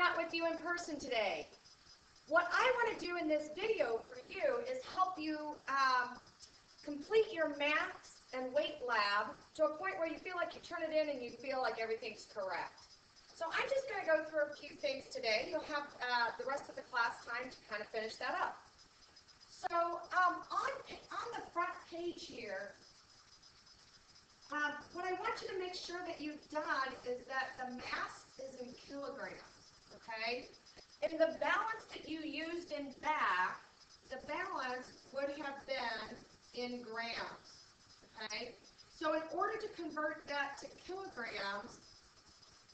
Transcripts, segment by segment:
not with you in person today. What I want to do in this video for you is help you complete your maths and weight lab to a point where you feel like you turn it in and you feel like everything's correct. So I'm just going to go through a few things today. You'll have the rest of the class time to kind of finish that up. So on the front page here, what I want you to make sure that you've done is that the mass is in kilograms, okay? In the balance that you used in back, the balance would have been in grams, okay? So in order to convert that to kilograms,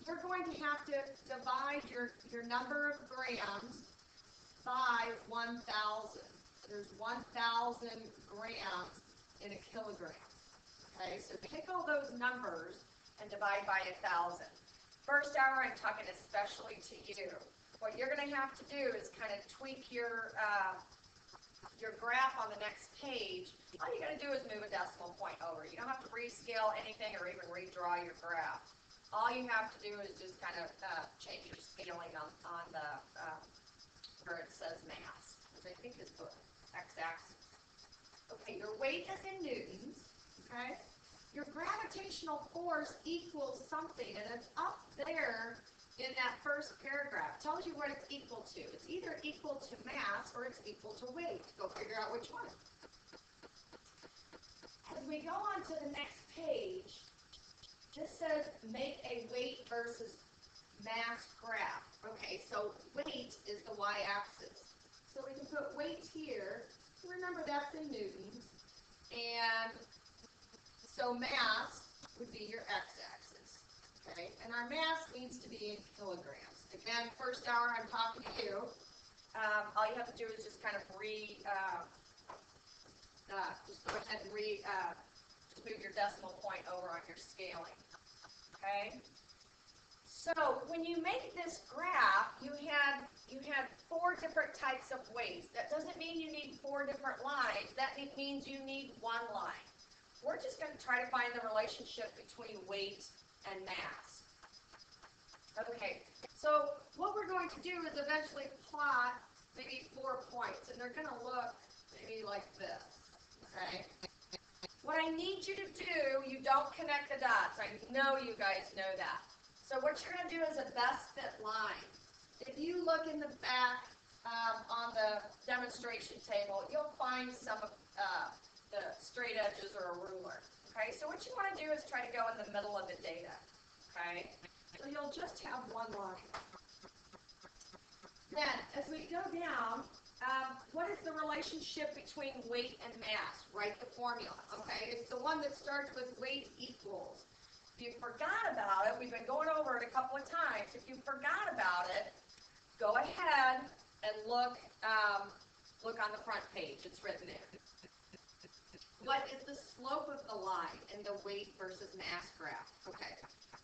you're going to have to divide your number of grams by 1,000. There's 1,000 grams in a kilogram. Okay, so take all those numbers and divide by 1,000. First hour, I'm talking especially to you. What you're going to have to do is kind of tweak your graph on the next page. All you got to do is move a decimal point over. You don't have to rescale anything or even redraw your graph. All you have to do is just kind of change your scaling on the where it says mass, which I think is the x-axis. Okay, your weight is in newtons. Okay, your gravitational force equals something, and it's up there in that first paragraph. It tells you what it's equal to. It's either equal to mass or it's equal to weight. Go figure out which one. As we go on to the next page, this says make a weight versus mass graph. Okay, so weight is the y-axis. So we can put weight here. Remember, that's in newtons. And so mass would be your x-axis, okay? And our mass needs to be in kilograms. Again, first hour, I'm talking to you. All you have to do is just kind of just go ahead and just move your decimal point over on your scaling, okay? So when you make this graph, you had 4 different types of weights. That doesn't mean you need 4 different lines. That means you need one line. We're just going to try to find the relationship between weight and mass. Okay, so what we're going to do is eventually plot maybe 4 points, and they're going to look maybe like this, okay? What I need you to do, you don't connect the dots. I know you guys know that. So what you're going to do is a best fit line. If you look in the back on the demonstration table, you'll find some of the straight edges or a ruler. Okay, so what you want to do is try to go in the middle of the data. Okay, so you'll just have one line. Then, as we go down, what is the relationship between weight and mass? Write the formula. Okay, it's the one that starts with weight equals. If you forgot about it, we've been going over it a couple of times. If you forgot about it, go ahead and look on the front page. It's written there. What is the slope of the line in the weight versus mass graph? Okay,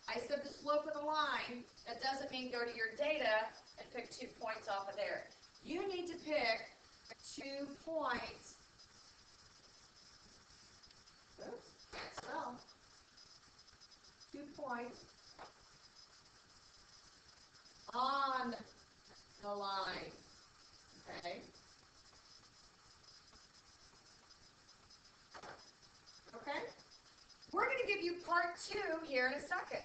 I said the slope of the line. That doesn't mean go to your data and pick 2 points off of there. You need to pick 2 points. Oops, can't spell. 2 points on the line. Okay. Okay? We're going to give you part 2 here in a second.